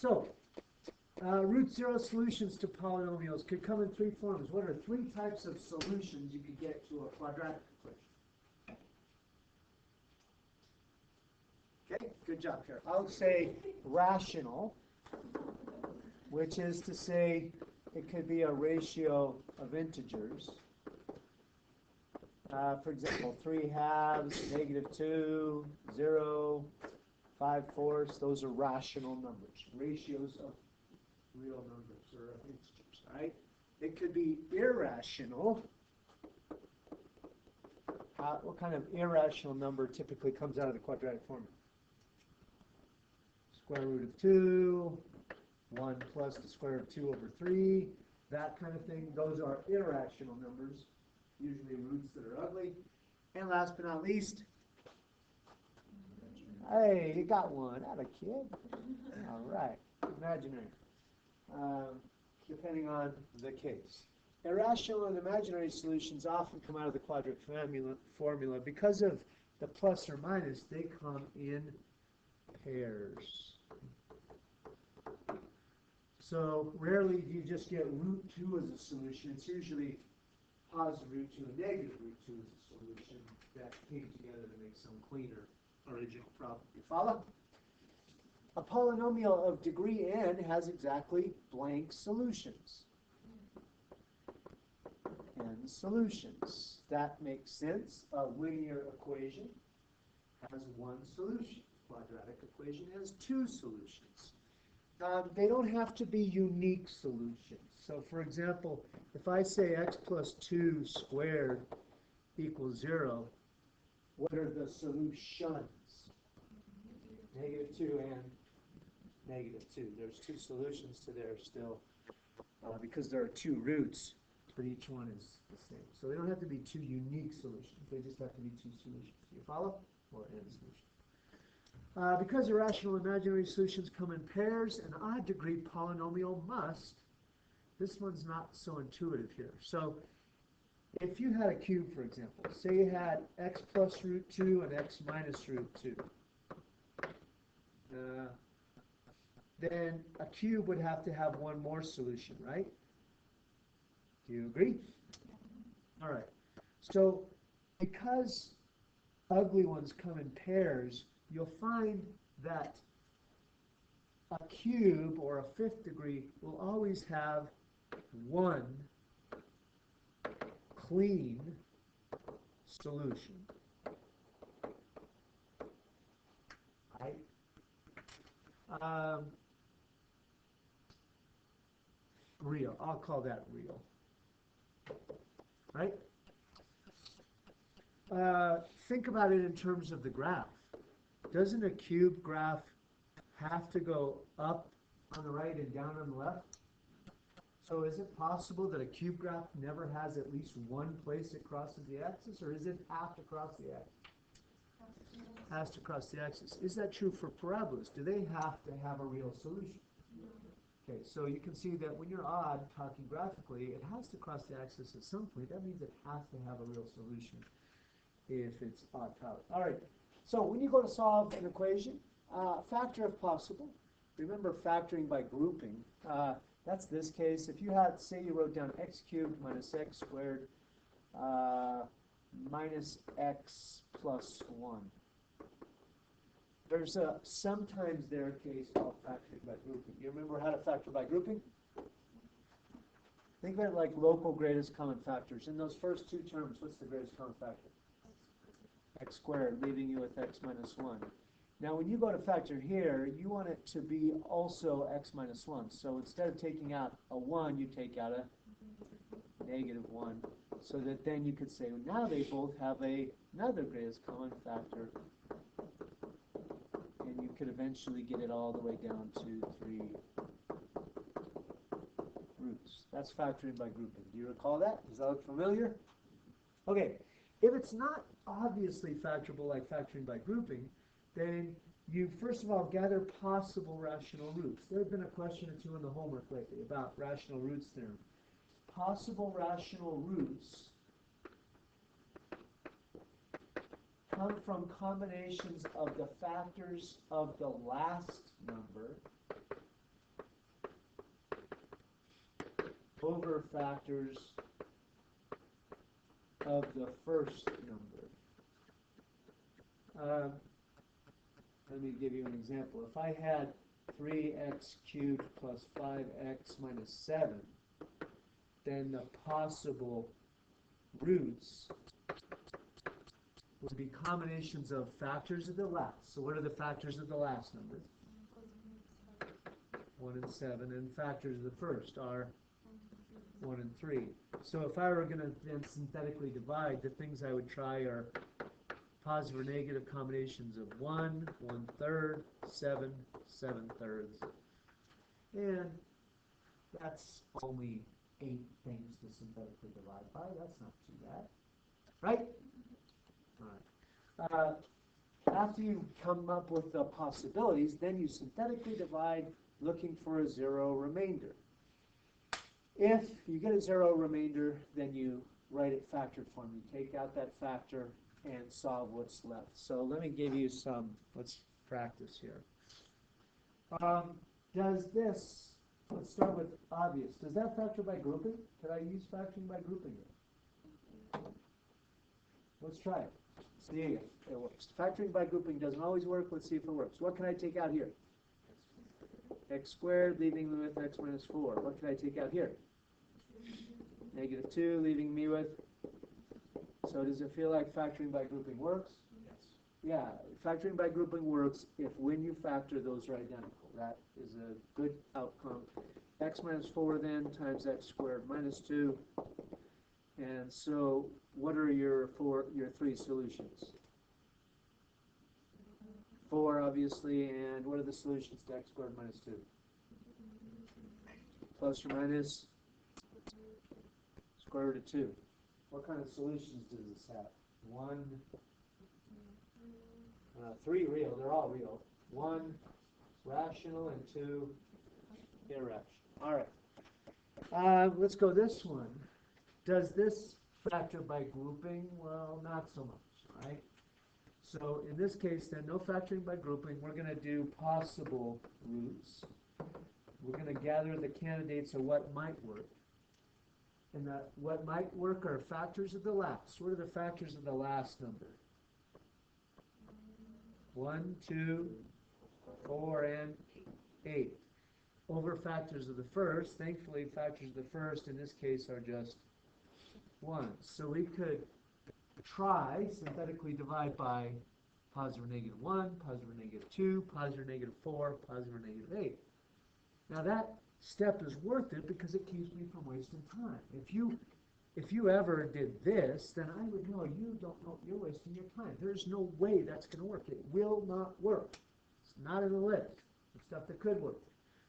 So, root zero solutions to polynomials could come in three forms. What are three types of solutions you could get to a quadratic equation? Okay, good job here. I'll say rational, which is to say it could be a ratio of integers. For example, 3/2, -2, 0, 5/4. Those are rational numbers, ratios of real numbers or of integers, all right? It could be irrational. What kind of irrational number typically comes out of the quadratic formula? Square root of 2, 1 plus the square root of 2 over 3, that kind of thing. Those are irrational numbers, usually roots that are ugly. And last but not least, hey, you got one. Atta kid. All right, imaginary. Depending on the case. Irrational and imaginary solutions often come out of the quadratic formula. Because of the plus or minus, they come in pairs. So rarely do you just get root 2 as a solution. It's usually positive root 2 and negative root 2 as a solution that came together to make some cleaner original problem. You follow? A polynomial of degree n has exactly blank solutions. N solutions. That makes sense. A linear equation has one solution. Quadratic equation has two solutions. They don't have to be unique solutions. So for example, if I say x plus 2 squared equals 0, what are the solutions? -2 and -2. There's two solutions to there still because there are two roots, but each one is the same. So they don't have to be two unique solutions. They just have to be two solutions. Do you follow? Or n solutions. Because irrational imaginary solutions come in pairs, an odd degree polynomial must. This one's not so intuitive here. So if you had a cube, for example, say you had x plus root 2 and x minus root 2. Then a cube would have to have one more solution, right? Do you agree? All right. So because ugly ones come in pairs, you'll find that a cube or a fifth degree will always have one clean solution. Right? Real. I'll call that real. Right? Think about it in terms of the graph. Doesn't a cube graph have to go up on the right and down on the left? So is it possible that a cube graph never has at least one place it crosses the axis, or is it have to cross the axis? Has to cross the axis. Is that true for parabolas? Do they have to have a real solution? Okay, so you can see that when you're odd, talking graphically, it has to cross the axis at some point. That means it has to have a real solution if it's odd power. All right, so when you go to solve an equation, factor if possible. Remember factoring by grouping. That's this case. If you had, say you wrote down x cubed minus x squared minus x plus 1. There's a sometimes there case called factoring by grouping. You remember how to factor by grouping? Think of it like local greatest common factors. In those first two terms, what's the greatest common factor? X squared, leaving you with x minus 1. Now when you go to factor here, you want it to be also x minus 1. So instead of taking out a 1, you take out a -1. So that then you could say, well, now they both have another greatest common factor. And you could eventually get it all the way down to 3 roots. That's factoring by grouping. Do you recall that? Does that look familiar? Okay. If it's not obviously factorable like factoring by grouping, then you first of all gather possible rational roots. There have been a question or two in the homework lately about rational roots theorem. Possible rational roots come from combinations of the factors of the last number over factors of the first number. Let me give you an example. If I had 3x cubed plus 5x minus 7, then the possible roots would be combinations of factors of the last. So what are the factors of the last number? 1 and 7. And factors of the first are 1 and 3. So if I were going to then synthetically divide, the things I would try are positive or negative combinations of 1, 1/3, 7, 7/3. And that's only 8 things to synthetically divide by. That's not too bad. Right? All right. After you come up with the possibilities, then you synthetically divide looking for a zero remainder. If you get a zero remainder, then you write it factored form. You take out that factor and solve what's left. So let me give you some, let's practice here. Does this, let's start with obvious. Does that factor by grouping? Could I use factoring by grouping it? Let's try it. See if it works. Factoring by grouping doesn't always work. Let's see if it works. What can I take out here? X squared, leaving me with x minus 4. What can I take out here? Negative 2, leaving me with. So does it feel like factoring by grouping works? Yes. Yeah, factoring by grouping works if when you factor those are identical. That is a good outcome. X minus 4 then times x squared minus 2. And so what are your 3 solutions? 4 obviously, and what are the solutions to x squared minus 2? Plus or minus square root of 2. What kind of solutions does this have? 1, 3 real, they're all real. 1 rational and 2 irrational. All right. Let's go this one. Does this factor by grouping? Well, not so much, right? So in this case, then, no factoring by grouping. We're going to do possible roots. We're going to gather the candidates of what might work. And what might work are factors of the last. What are the factors of the last number? 1, 2, 4, and 8. Over factors of the first. Thankfully, factors of the first in this case are just 1. So we could try synthetically divide by positive or negative 1, positive or negative 2, positive or negative 4, positive or negative 8. Now that step is worth it because it keeps me from wasting time. If you ever did this, then I would know you don't know you're wasting your time. There's no way that's going to work. It will not work. It's not in the list. It's stuff that could work.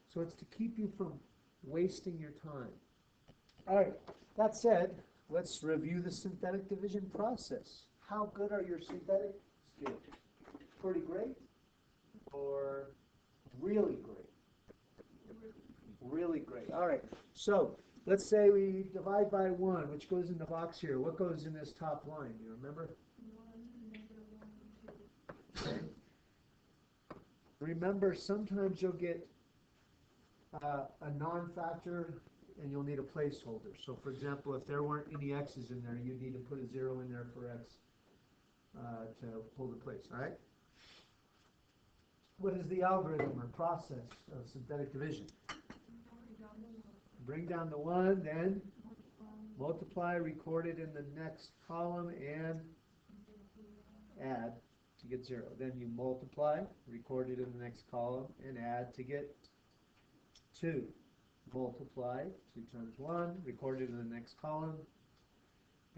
So it's to keep you from wasting your time. All right. That said, let's review the synthetic division process. How good are your synthetic skills? Pretty great or really great? Really great. All right. So let's say we divide by 1, which goes in the box here. What goes in this top line? Do you remember? 1, -1, 2. Okay. Remember, sometimes you'll get a non-factor and you'll need a placeholder. So for example, if there weren't any x's in there, you'd need to put a 0 in there for x to hold the place, all right? What is the algorithm or process of synthetic division? Bring down the 1, then multiply, record it in the next column, and add to get 0. Then you multiply, record it in the next column, and add to get 2. Multiply 2 times 1, record it in the next column,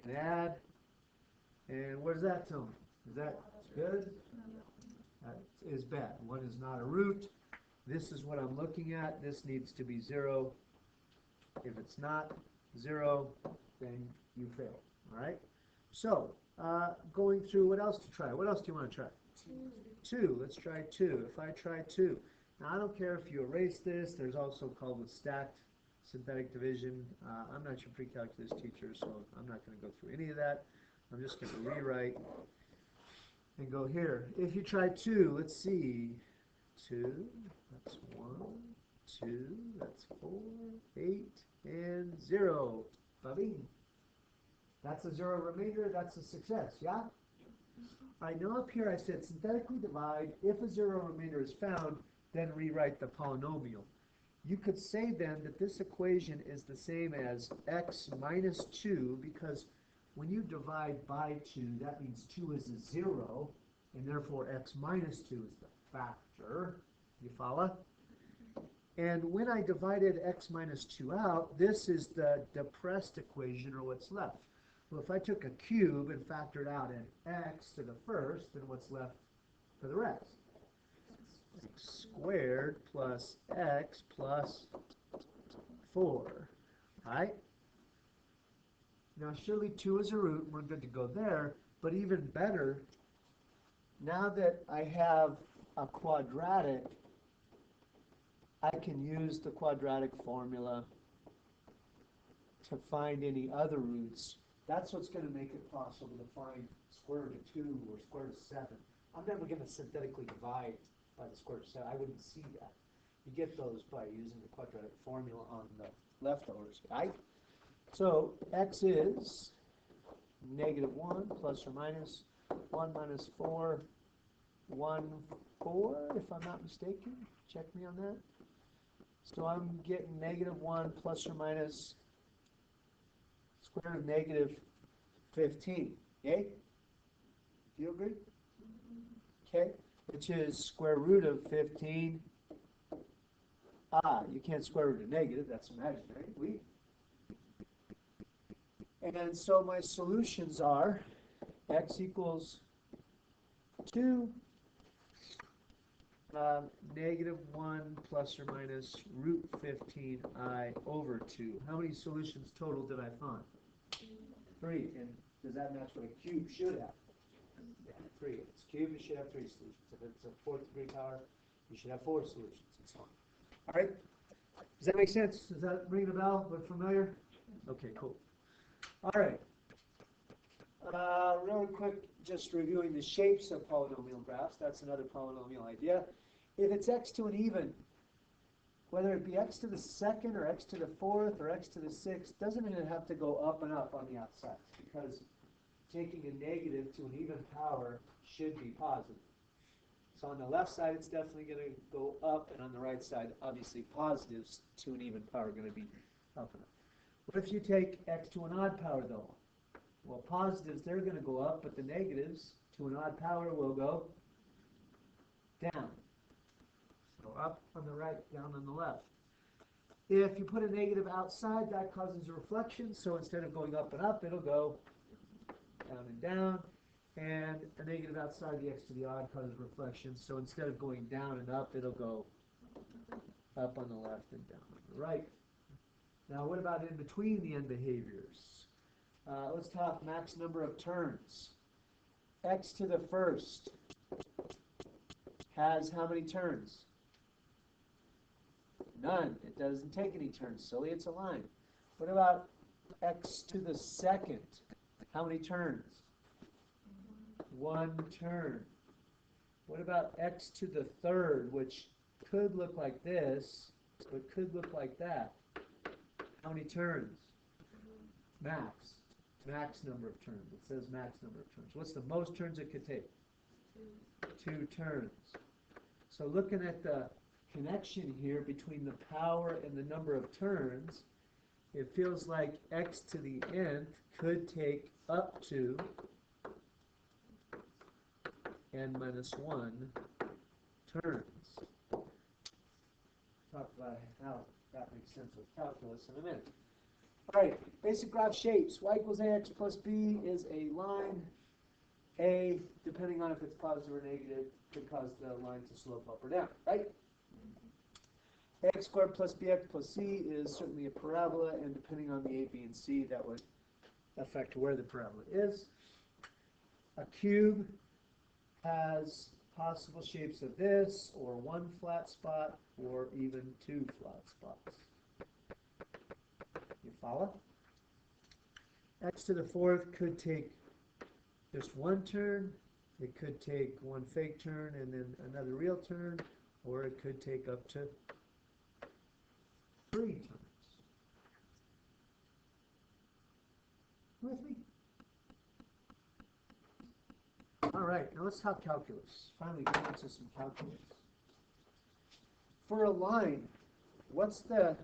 and add. And what does that tell me? Is that good? That is bad. 1 is not a root. This is what I'm looking at. This needs to be 0. If it's not 0, then you fail. All right? So, going through, what else to try? What else do you want to try? 2. Let's try 2. If I try 2. Now, I don't care if you erase this. There's also called with stacked synthetic division. I'm not your pre-calculus teacher, so I'm not going to go through any of that. I'm just going to rewrite and go here. If you try 2, let's see. 2, that's 1, 2, that's 4, 8, and 0. Bubby. That's a 0 remainder, that's a success, yeah? I know up here I said synthetically divide. If a 0 remainder is found, then rewrite the polynomial. You could say then that this equation is the same as x minus 2, because when you divide by 2, that means 2 is a 0, and therefore x minus 2 is the factor. You follow? And when I divided x minus 2 out, this is the depressed equation, or what's left. Well, if I took a cube and factored out an x to the first, then what's left for the rest? X squared plus x plus 4, right? Now, surely 2 is a root, and we're good to go there, but even better, now that I have a quadratic, I can use the quadratic formula to find any other roots. That's what's going to make it possible to find square root of 2 or square root of 7. I'm never going to synthetically divide by the square root of 7. I wouldn't see that. You get those by using the quadratic formula on the leftovers, right? So x is -1 plus or minus 1 minus 4, 1, 4, if I'm not mistaken. Check me on that. So I'm getting -1 plus or minus square root of -15. Okay? Do you agree? Okay? Which is square root of 15. You can't square root a negative. That's imaginary. And so my solutions are x equals 2, -1 plus or minus root 15I over 2. How many solutions total did I find? 3. And does that match what a cube should have? Yeah, 3. If it's cube, it should have 3 solutions. If it's a 4th degree power, you should have 4 solutions, and so on. All right? Does that make sense? Does that ring the bell? Look familiar? Okay, cool. All right. Really quick, just reviewing the shapes of polynomial graphs. That's another polynomial idea. If it's x to an even, whether it be x to the 2nd or x to the 4th or x to the 6th, doesn't it have to go up and up on the outside? Because taking a negative to an even power should be positive. So on the left side, it's definitely going to go up, and on the right side, obviously positives to an even power are going to be up and up. What if you take x to an odd power, though? Well, positives, they're going to go up, but the negatives to an odd power will go down. So up on the right, down on the left. If you put a negative outside, that causes a reflection, so instead of going up and up, it'll go down and down. And a negative outside the x to the odd causes reflection, so instead of going down and up, it'll go up on the left and down on the right. Now, what about in between the end behaviors? Let's talk max number of turns. X to the first has how many turns? None. It doesn't take any turns. Silly, it's a line. What about x to the 2nd? How many turns? 1 turn. What about x to the 3rd, which could look like this, but could look like that? How many turns? Max. Max number of turns. It says max number of turns. What's the most turns it could take? 2 turns. So looking at the connection here between the power and the number of turns, it feels like x to the nth could take up to n minus 1 turns. Talk about how that makes sense with calculus in a minute. All right, basic graph shapes. Y equals ax plus b is a line. A, depending on if it's positive or negative, could cause the line to slope up or down, right? Ax squared plus bx plus c is certainly a parabola, and depending on the a, b, and c, that would affect where the parabola is. A cube has possible shapes of this, or 1 flat spot, or even 2 flat spots. You follow? X to the 4th could take just 1 turn. It could take 1 fake turn and then another real turn, or it could take up to 3 turns. With me? All right, now let's talk calculus. Finally get into some calculus. For a line, what's the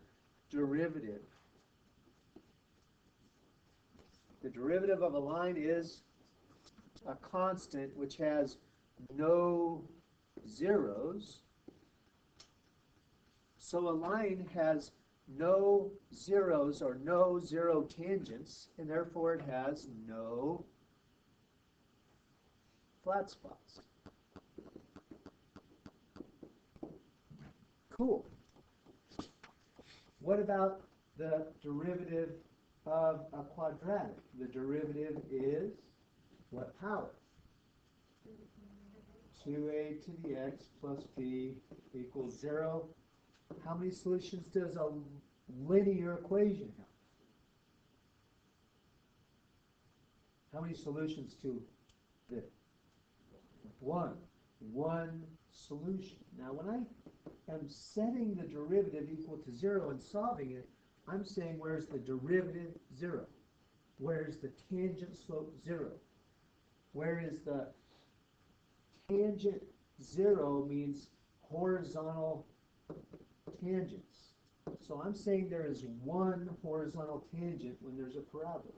derivative? The derivative of a line is a constant which has no zeros. So a line has no zeros or no zero tangents, and therefore it has no flat spots. Cool. What about the derivative of a quadratic? The derivative is what power? 2a to the x plus b equals 0. How many solutions does a linear equation have? How many solutions to this? One solution. Now when I am setting the derivative equal to 0 and solving it, I'm saying where's the derivative? 0. Where's the tangent slope? 0. Where is the tangent? 0 means horizontal tangents. So I'm saying there is one horizontal tangent when there's a parabola.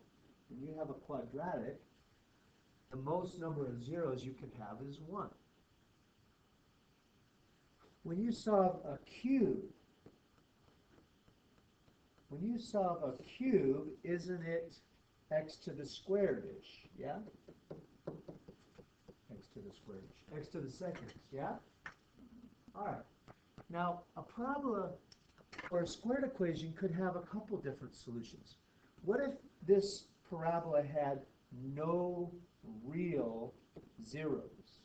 When you have a quadratic, the most number of zeros you can have is 1. When you solve a cube, isn't it x to the squared-ish? Yeah? X to the squared-ish. X to the second, yeah? All right. Now, a parabola or a squared equation could have a couple different solutions. What if this parabola had no real zeros?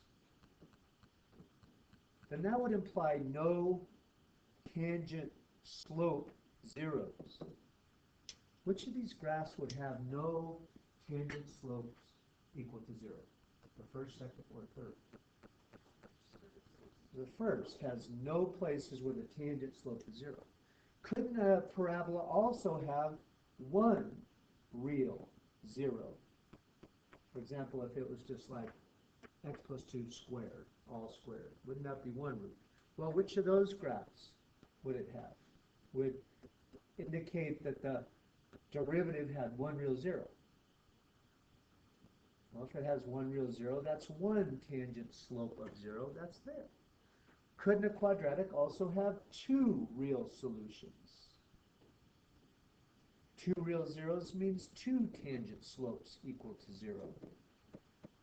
Then that would imply no tangent slope zeros. Which of these graphs would have no tangent slopes equal to 0? The first, second, or third? The first has no places where the tangent slope is 0. Couldn't a parabola also have one real 0? For example, if it was just like x plus 2 squared, all squared, wouldn't that be one root? Well, which of those graphs would it have? Would indicate that the derivative had one real 0. Well, if it has one real 0, that's one tangent slope of 0. That's there. Couldn't a quadratic also have two real solutions? Two real zeros means two tangent slopes equal to 0.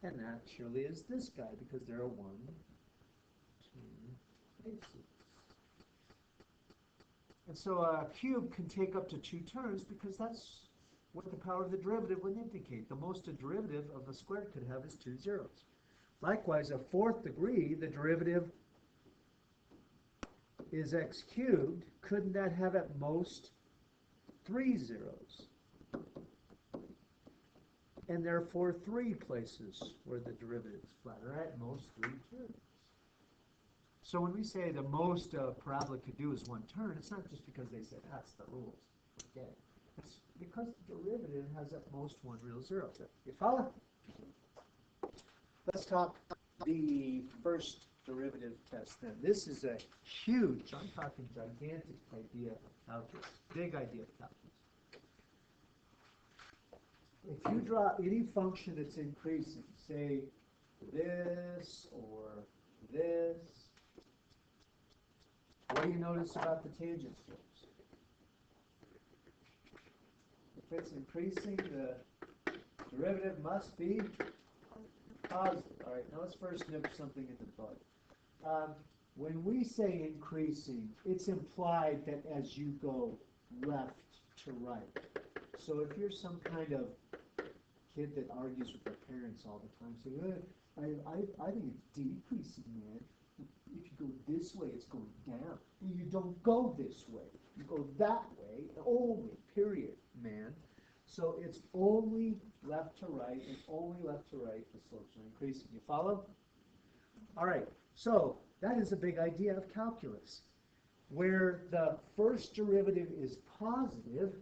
And that surely is this guy because there are 1, 2 bases. And so a cube can take up to 2 turns because that's what the power of the derivative would indicate. The most a derivative of a squared could have is 2 zeros. Likewise, a fourth degree, the derivative is x cubed. Couldn't that have at most 3 zeros? And therefore 3 places where the derivative is flat, or at most 3 turns. So when we say the most a parabola could do is 1 turn, it's not just because they said that's the rules. Okay. It's because the derivative has at most 1 real 0. You follow? Let's talk the first derivative test then. This is a huge, I'm talking gigantic idea of calculus, big idea of calculus. If you draw any function that's increasing, say this or this, what do you notice about the tangent slopes? If it's increasing, the derivative must be positive. All right, now let's first nip something in the bud. When we say increasing, it's implied that as you go left to right. So if you're some kind of kid that argues with their parents all the time, say, I think it's decreasing, man. If you go this way, it's going down. You don't go this way. You go that way, only, period, man. So it's only left to right, and only left to right, the slopes are increasing. You follow? All right, so that is a big idea of calculus. where the first derivative is positive,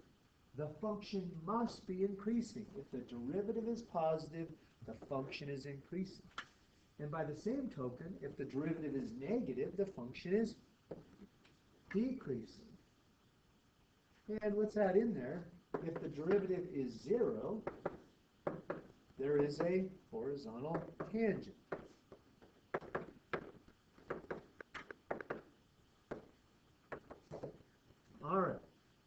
the function must be increasing. If the derivative is positive, the function is increasing. And by the same token, if the derivative is negative, the function is decreasing. And let's add in there, if the derivative is 0, there is a horizontal tangent. All right.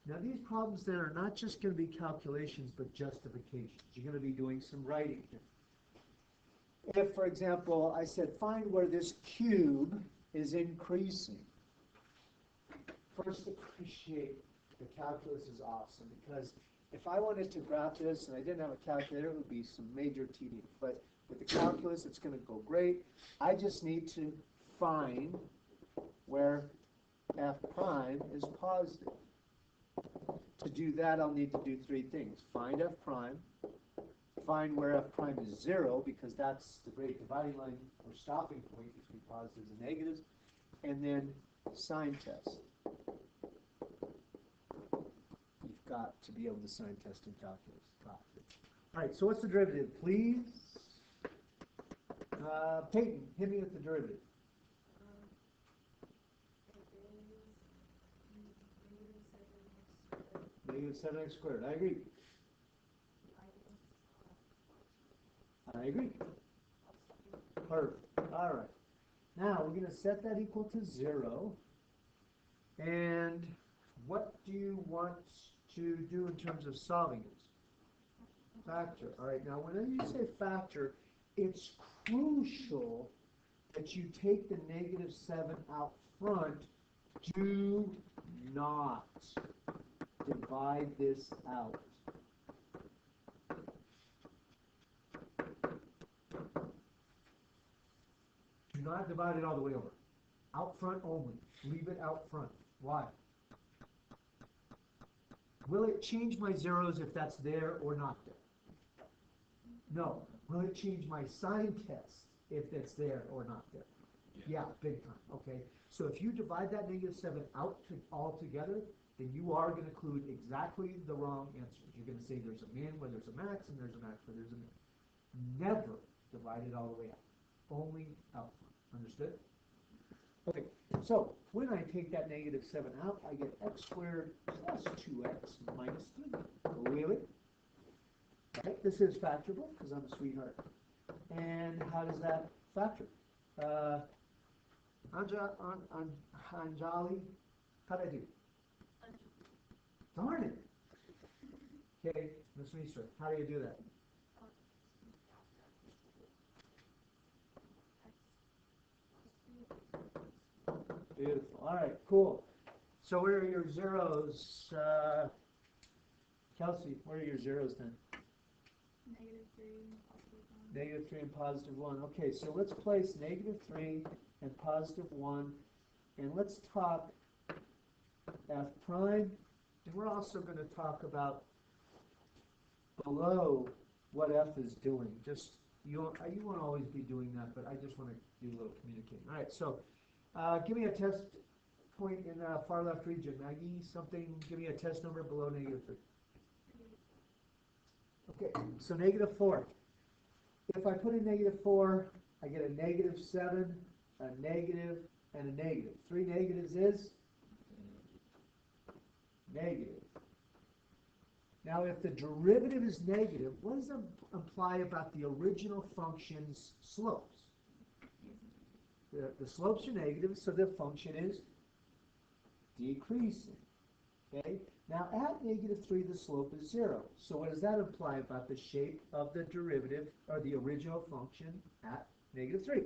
Now these problems then are not just going to be calculations, but justifications. You're going to be doing some writing here. If, for example, I said find where this cube is increasing. First, appreciate the calculus is awesome, because if I wanted to graph this and I didn't have a calculator, it would be some major tedium. But with the calculus, it's going to go great. I just need to find where f prime is positive. To do that, I'll need to do three things. Find f prime, find where f prime is 0, because that's the great dividing line or stopping point between positives and negatives, and then sign test. You've got to be able to sign test in calculus. All right, so what's the derivative, please? Peyton, hit me with the derivative. Negative 7x squared. I agree. I agree. Perfect. All right. Now we're going to set that equal to 0. And what do you want to do in terms of solving it? Factor. All right. Now, whenever you say factor, it's crucial that you take the negative 7 out front. Do not divide this out. Do not divide it all the way over. Out front only. Leave it out front. Why? Will it change my zeros if that's there or not there? No. Will it change my sign test if it's there or not there? Yeah, big time. Okay. So if you divide that negative 7 out altogether, then you are going to include exactly the wrong answers. You're going to say there's a min where there's a max, and there's a max where there's a min. Never divide it all the way out. Only out front. Understood? Okay, so when I take that negative 7 out, I get x squared plus 2x minus 3. Really? Right? This is factorable because I'm a sweetheart. And how does that factor? Anjali, how'd I do? Darn it. Okay, Miss Reeser, how do you do that? Beautiful. All right, cool. So where are your zeros? Kelsey, where are your zeros then? Negative 3 and positive 1. Okay, so let's place negative 3 and positive 1. And let's talk f prime. And we're also going to talk about below what f is doing. Just you won't always be doing that, but I just want to do a little communicating. All right, so give me a test point in the far left region. Maggie, give me a test number below negative 3. Okay, so negative 4. If I put in negative 4, I get a negative 7, a negative, and a negative. 3 negatives is negative. Now, if the derivative is negative, what does that imply about the original function's slopes? The slopes are negative, so the function is decreasing. Okay? Now, at negative 3, the slope is 0. So what does that imply about the shape of the derivative, or the original function at negative 3?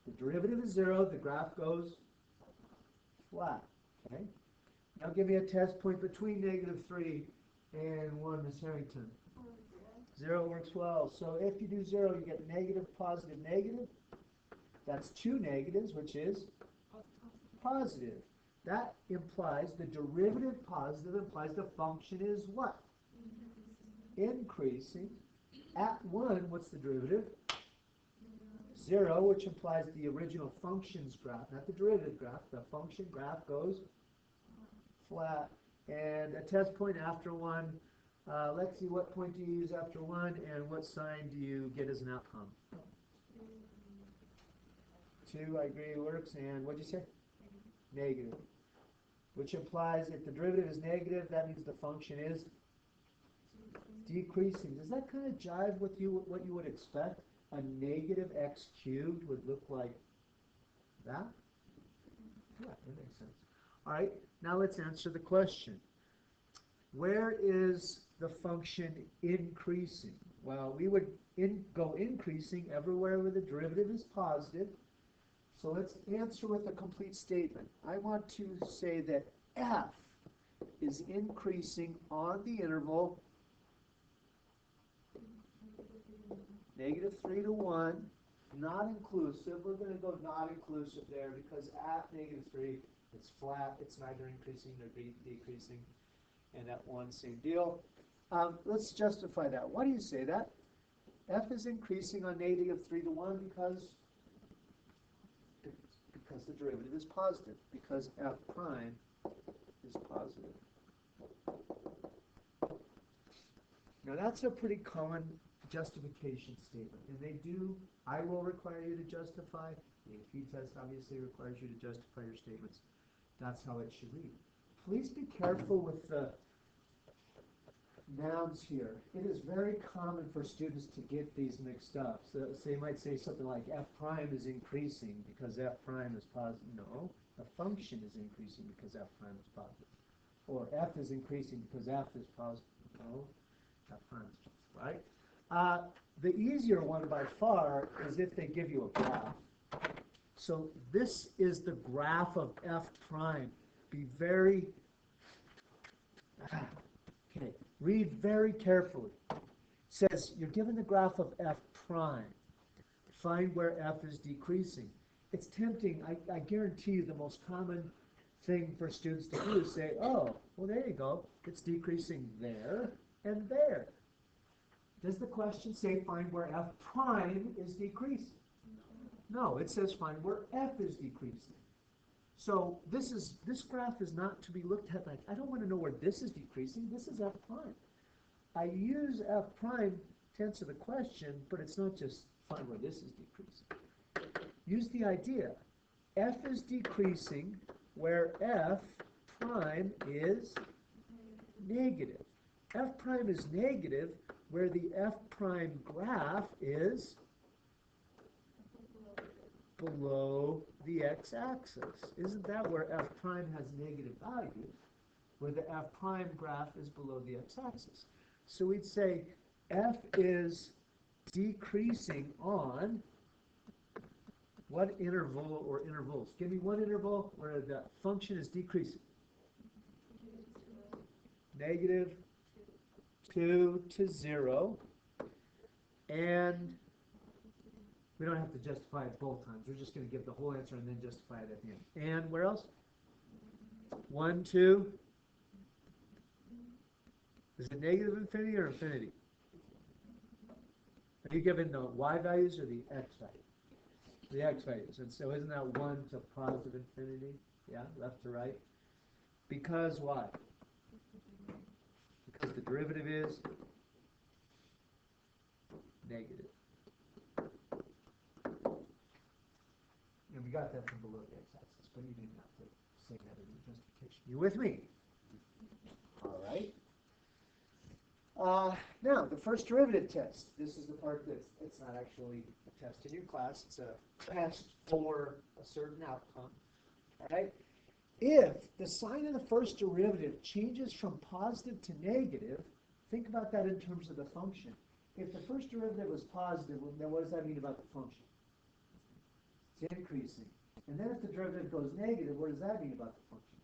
The derivative is 0, the graph goes flat. Okay? Now give me a test point between negative 3 and 1, Ms. Harrington. 0 works well. So if you do 0, you get negative, positive, negative. That's 2 negatives, which is positive. That implies the derivative positive implies the function is what? Increasing. At 1, what's the derivative? 0, which implies the original function's graph, not the derivative graph. The function graph goes flat. And a test point after 1, let's see, what point do you use after 1, and what sign do you get as an outcome? 2, I agree, works. And what did you say? Negative. Which implies if the derivative is negative, that means the function is decreasing. Does that kind of jive with what you would expect? A negative x cubed would look like that? Yeah, that makes sense. All right, now let's answer the question. Where is the function increasing? Well, we would go increasing everywhere where the derivative is positive. So let's answer with a complete statement. I want to say that f is increasing on the interval -3 to 1, not inclusive. We're going to go not inclusive there because at -3, it's flat. It's neither increasing nor decreasing. And at 1, same deal. Let's justify that. Why do you say that? F is increasing on -3 to 1 because the derivative is positive, because f prime is positive. Now that's a pretty common justification statement, and I will require you to justify. The AP test obviously requires you to justify your statements. That's how it should read. Please be careful with the nouns here. It is very common for students to get these mixed up. So they might say something like f prime is increasing because f prime is positive. No, the function is increasing because f prime is positive. Or f is increasing because f is positive. No, f prime is positive, right? The easier one by far is if they give you a graph. So this is the graph of f prime. Be very, okay, read very carefully. It says you're given the graph of f prime. Find where f is decreasing. It's tempting. I guarantee you the most common thing for students to do is say, oh, well, there you go. It's decreasing there and there. Does the question say find where f prime is decreasing? No, it says find where f is decreasing. So this graph is not to be looked at like, I don't want to know where this is decreasing. This is f prime. I use f prime to answer the question, but it's not just find where this is decreasing. Use the idea. F is decreasing where f prime is negative. F prime is negative where the f prime graph is below the x-axis. Isn't that where f prime has negative values? Where the f prime graph is below the x-axis. So we'd say f is decreasing on what interval or intervals? Give me one interval where the function is decreasing. -2 to 0. And we don't have to justify it both times. We're just going to give the whole answer and then justify it at the end. And where else? 1, 2. Is it negative infinity or infinity? Are you given the y values or the x values? The x values. And so isn't that 1 to positive infinity? Yeah, left to right. Because why? Because the derivative is negative. And we got that from below the x-axis, but you didn't have to say that in the justification. You with me? All right. Now, the first derivative test. This is the part it's not actually a test in your class. It's a test for a certain outcome. All right. If the sign of the first derivative changes from positive to negative, think about that in terms of the function. If the first derivative was positive, then what does that mean about the function? It's increasing. And then if the derivative goes negative, what does that mean about the function?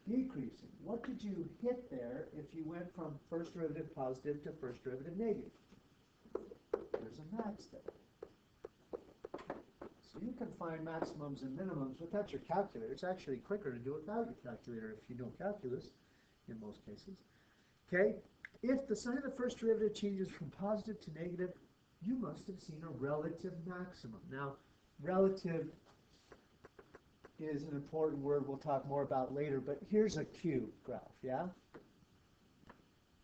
Decreasing. What did you hit there if you went from first derivative positive to first derivative negative? There's a max there. So you can find maximums and minimums without your calculator. It's actually quicker to do it without your calculator if you know calculus in most cases. Okay? If the sign of the first derivative changes from positive to negative, you must have seen a relative maximum. Now, relative is an important word we'll talk more about later, but here's a cube graph, yeah?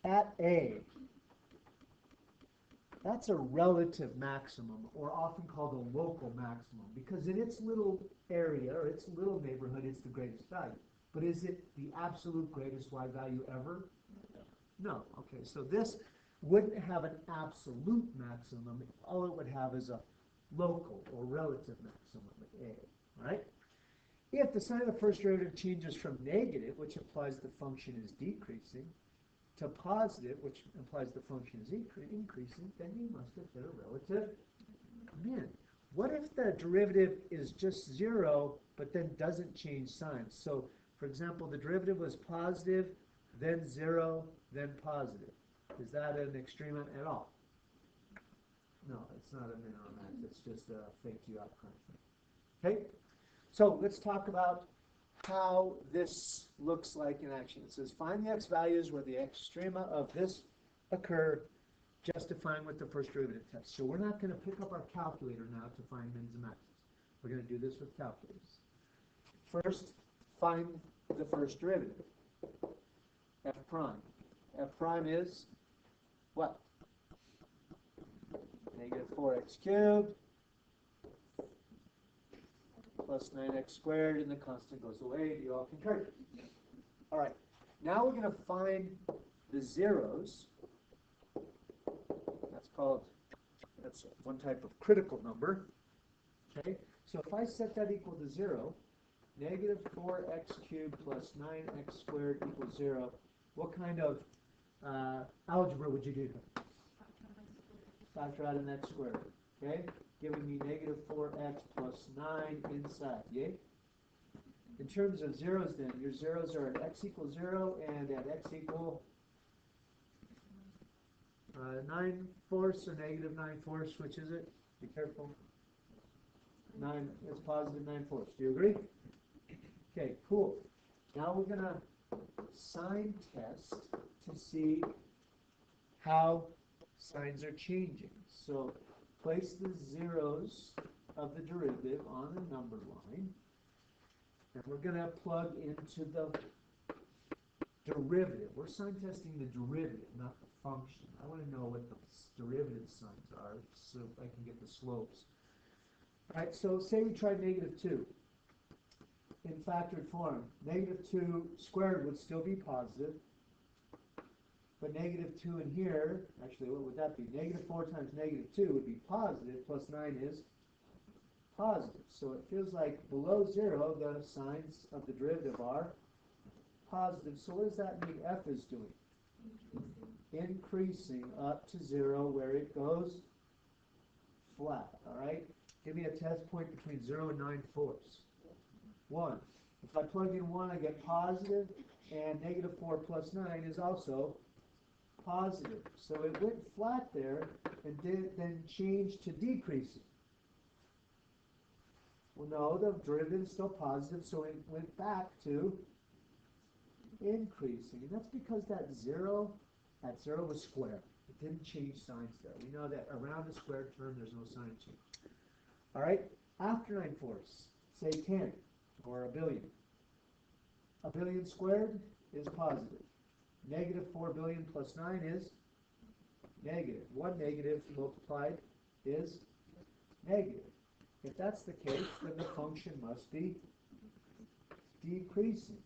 At A, that's a relative maximum, or often called a local maximum, because in its little area, or its little neighborhood, it's the greatest value. But is it the absolute greatest y value ever? No. Okay, so this wouldn't have an absolute maximum. All it would have is a local or relative maximum at A, right? If the sign of the first derivative changes from negative, which implies the function is decreasing, to positive, which implies the function is increasing, then you must have hit a relative min. What if the derivative is just 0, but then doesn't change signs? So, for example, the derivative was positive, then 0, then positive. Is that an extrema at all? No, it's not a min or a max. It's just a fake you out kind of thing. Okay? So let's talk about how this looks like in action. It says find the x values where the extrema of this occur, justifying with the first derivative test. So we're not going to pick up our calculator now to find mins and maxes. We're going to do this with calculators. First, find the first derivative, f prime. F prime is what? Negative 4x cubed plus 9x squared, and the constant goes away. Do you all concur? All right. Now we're going to find the zeros. That's one type of critical number. Okay. So if I set that equal to 0, negative 4x cubed plus 9x squared equals 0, what kind of algebra would you do? Factor out an x squared. Okay. Giving me negative 4x plus 9 inside, yay? In terms of zeros then, your zeros are at x equals 0 and at x equal 9/4 or negative 9/4, which is it? Be careful. 9, it's positive 9/4. Do you agree? Okay, cool. Now we're going to sign test to see how signs are changing. So place the zeros of the derivative on the number line, and we're going to plug into the derivative. We're sign testing the derivative, not the function. I want to know what the derivative signs are so I can get the slopes. All right, so say we tried negative 2 in factored form. Negative 2 squared would still be positive. But negative 2 in here, actually, what would that be? Negative 4 times negative 2 would be positive, plus 9 is positive. So it feels like below 0, the signs of the derivative are positive. So what does that mean f is doing? Increasing up to 0, where it goes flat. All right? Give me a test point between 0 and 9/4. 1. If I plug in 1, I get positive, and negative 4 plus 9 is also positive. So it went flat there and then changed to decreasing. Well, no, the derivative is still positive, so it went back to increasing. And that's because that 0 was square. It didn't change signs there. We know that around a squared term, there's no sign change. All right, after 9/4, say 10 or a billion. A billion squared is positive. Negative 4 billion plus 9 is negative. 1 negative multiplied is negative. If that's the case, then the function must be decreasing.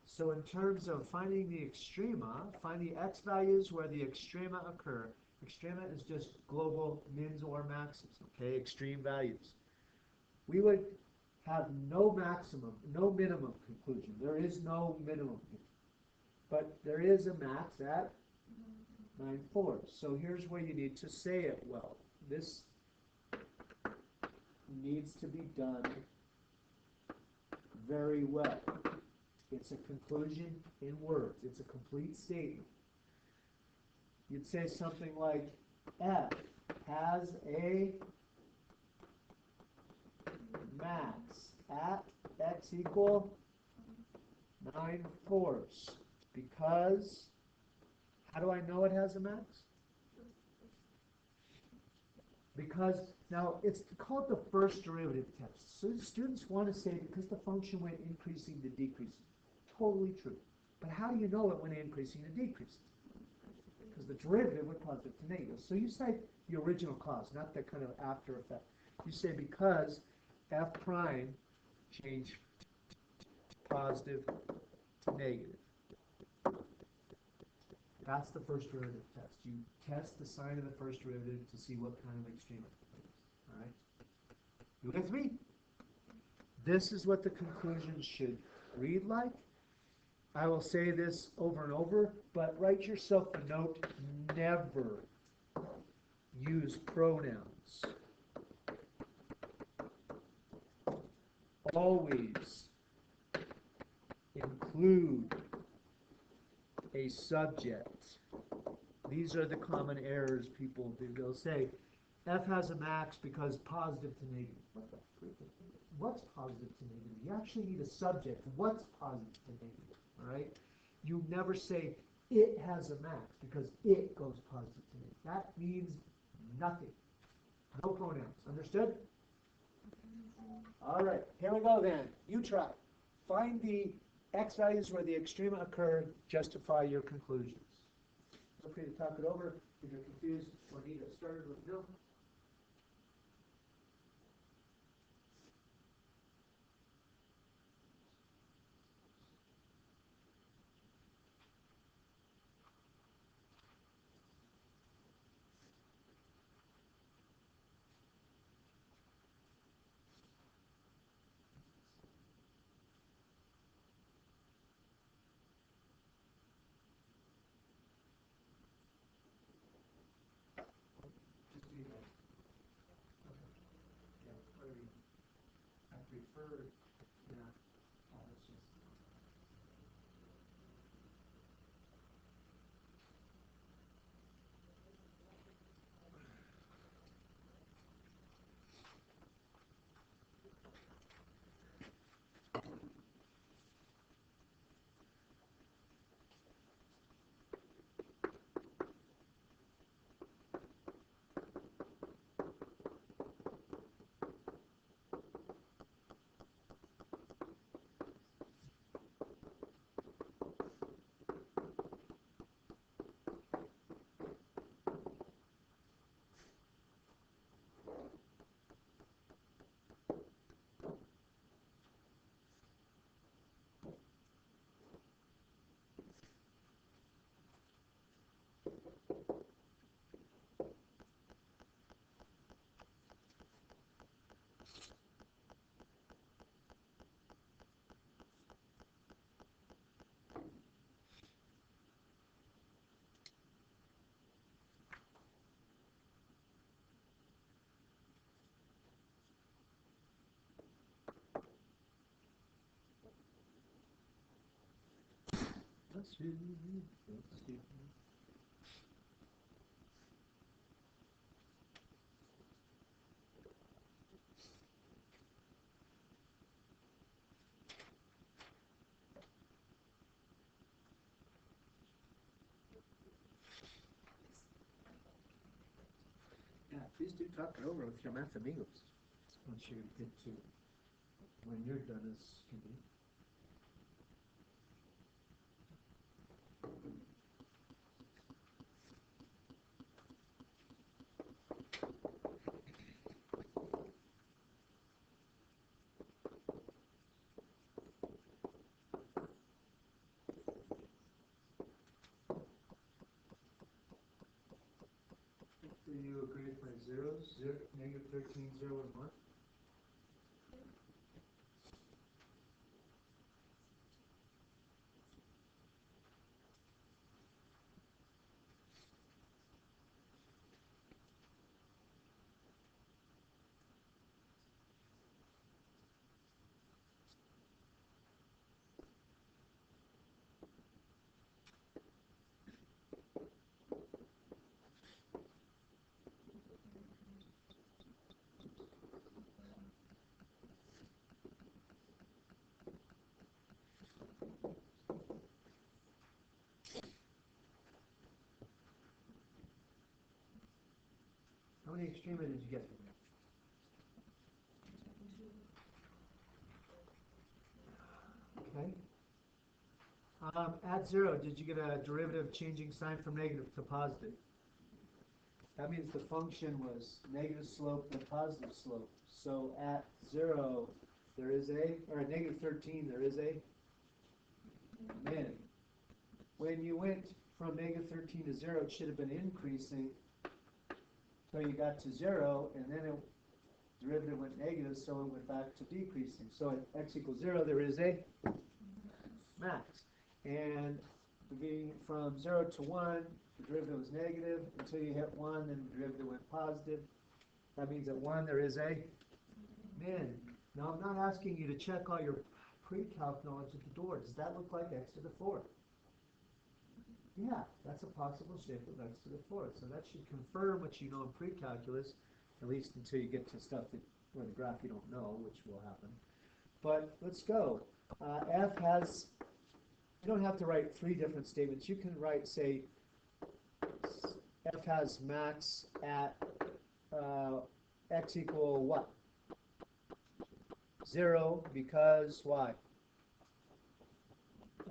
So in terms of finding the extrema, find the x values where the extrema occur. Extrema is just global mins or maxes, okay, extreme values. We would have no maximum, no minimum conclusion. There is no minimum. But there is a max at 9/4. So here's where you need to say it well. This needs to be done very well. It's a conclusion in words. It's a complete statement. You'd say something like, f has a max at x equal 9/4. Because, how do I know it has a max? Because now it's called the first derivative test. So students want to say because the function went increasing to decreasing. Totally true. But how do you know it went increasing to decreasing? Because the derivative went positive to negative. So you cite the original clause, not the kind of after effect. You say because f prime changed positive to negative. That's the first derivative test. You test the sign of the first derivative to see what kind of extreme it is. All right? You with me? This is what the conclusion should read like. I will say this over and over, but write yourself a note. Never use pronouns. Always include a subject. These are the common errors people do. They'll say, F has a max because positive to negative. What the freak? What's positive to negative? You actually need a subject. What's positive to negative? All right? You never say, it has a max because it goes positive to negative. That means nothing. No pronouns. Understood? All right. Here we go then. You try. Find the x values where the extrema occur. Justify your conclusions. Feel free to talk it over. If you're confused or need it started, let me know. Just do that. Okay. Yeah, whatever you I prefer. Yeah. Oh, that's just. Bless you. Bless you. Yeah, please do talk it over with your math amigos. Once you get to when you're done as can be. Do you agree with my zeros? Negative 13, 0, and 1? extrema did you get? Okay. At 0, did you get a derivative changing sign from negative to positive? That means the function was negative slope and positive slope. So at 0, there is or at negative 13, there is a min. When you went from negative 13 to 0, it should have been increasing until you got to 0, and then derivative went negative, so it went back to decreasing. So at x equals 0, there is a max. And being from 0 to 1, the derivative was negative until you hit 1, then the derivative went positive. That means at 1 there is a min. Now I'm not asking you to check all your pre-calc knowledge at the door. Does that look like x to the 4th? Yeah, that's a possible shape of x to the 4th. So that should confirm what you know in pre-calculus, at least until you get to stuff where the graph you don't know, which will happen. But let's go. F has, you don't have to write 3 different statements. You can write, say, F has max at x equal what? 0, because why?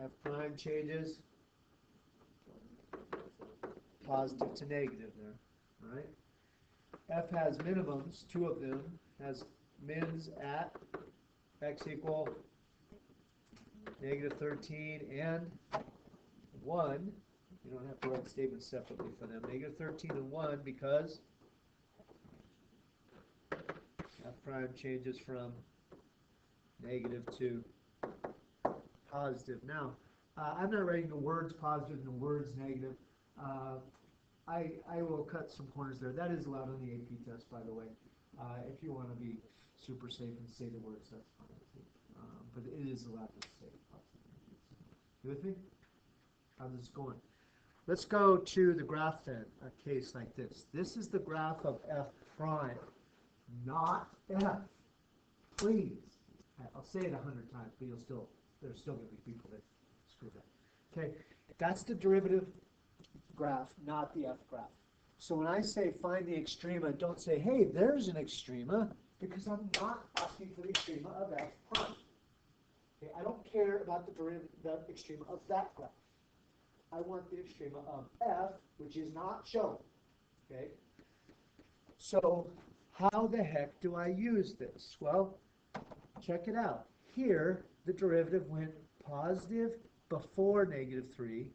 F prime changes positive to negative there, all right? F has minimums, 2 of them, has mins at x equal negative 13 and 1. You don't have to write statements separately for them. Negative 13 and 1 because F prime changes from negative to positive. Now, I'm not writing the words positive and the words negative. I will cut some corners there. That is allowed on the AP test, by the way. If you want to be super safe and say the words, that's fine too. But it is allowed to say positive. You with me? How's this going? Let's go to the graph then, a case like this. This is the graph of F prime, not F. Please. I'll say it 100 times, but there's still going to be people that screw that. Okay, that's the derivative graph, not the F graph. So when I say find the extrema, don't say, hey, there's an extrema, because I'm not asking for the extrema of F prime. Okay, I don't care about the extrema of that graph. I want the extrema of F, which is not shown. Okay? So how the heck do I use this? Well, check it out. Here, the derivative went positive before negative 3.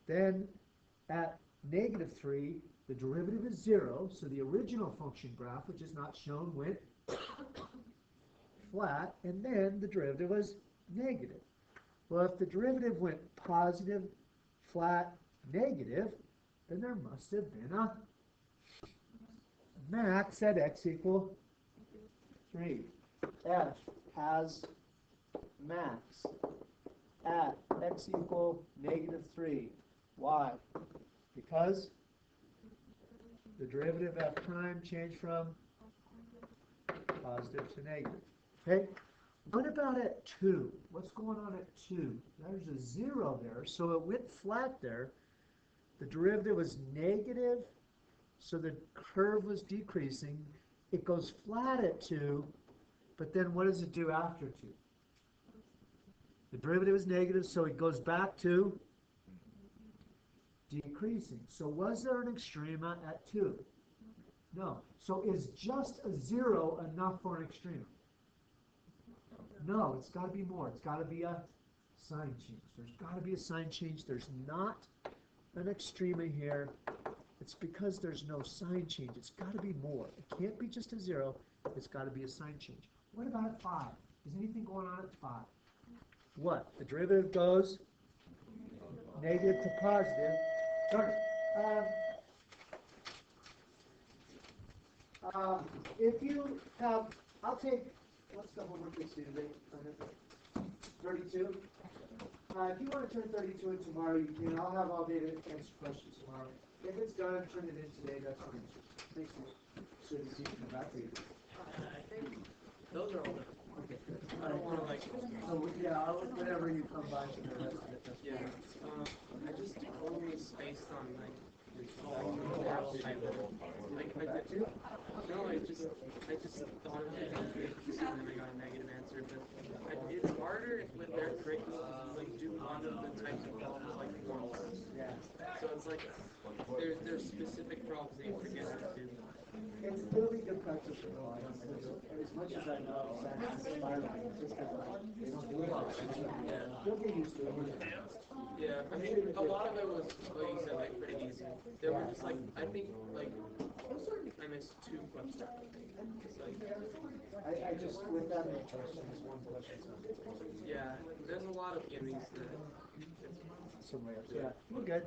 Then at negative 3, the derivative is 0. So the original function graph, which is not shown, went flat. And then the derivative was negative. Well, if the derivative went positive, flat, negative, then there must have been a max at x equal 3. F has max at x equal negative 3. Why? Because the derivative F prime changed from positive to negative. Okay? What about at 2? What's going on at 2? There's a 0 there, so it went flat there. The derivative was negative, so the curve was decreasing. It goes flat at 2, but then what does it do after 2? The derivative is negative, so it goes back to decreasing. So was there an extrema at 2? No. So is just a 0 enough for an extrema? No, it's got to be more. It's got to be a sign change. There's got to be a sign change. There's not an extrema here. It's because there's no sign change. It's got to be more. It can't be just a 0. It's got to be a sign change. What about at 5? Is anything going on at 5? What? The derivative goes negative to positive. Sorry. If you have, I'll take, what's the homework this today? 32? If you want to turn 32 in tomorrow, you can. I'll have all day to answer questions tomorrow. If it's done, turn it in today. That's fine. Thank you. So to see you come back later. I think those are all done. Okay. I don't want to like. So yeah, whenever you come by for the rest of it, that's Yeah. fine. I just only spaced on like Like I did. No, I just thought of it and then I got a negative answer. But it's harder if with their curriculum you like do one of the types of problems like once. Yeah. So it's like there's specific problems that you forget how to do. It's really good practice for all of us. As much as I know science is spiraling, it's just because they don't do it all. You'll get used to it. Yeah, I mean, a lot of it was, like you said, like pretty easy. There were just like, I think, like, I missed 2 questions. It's like, I just, with that many questions, one question sounds like. yeah, there's a lot of gimmies that Some way up. Yeah, we're good.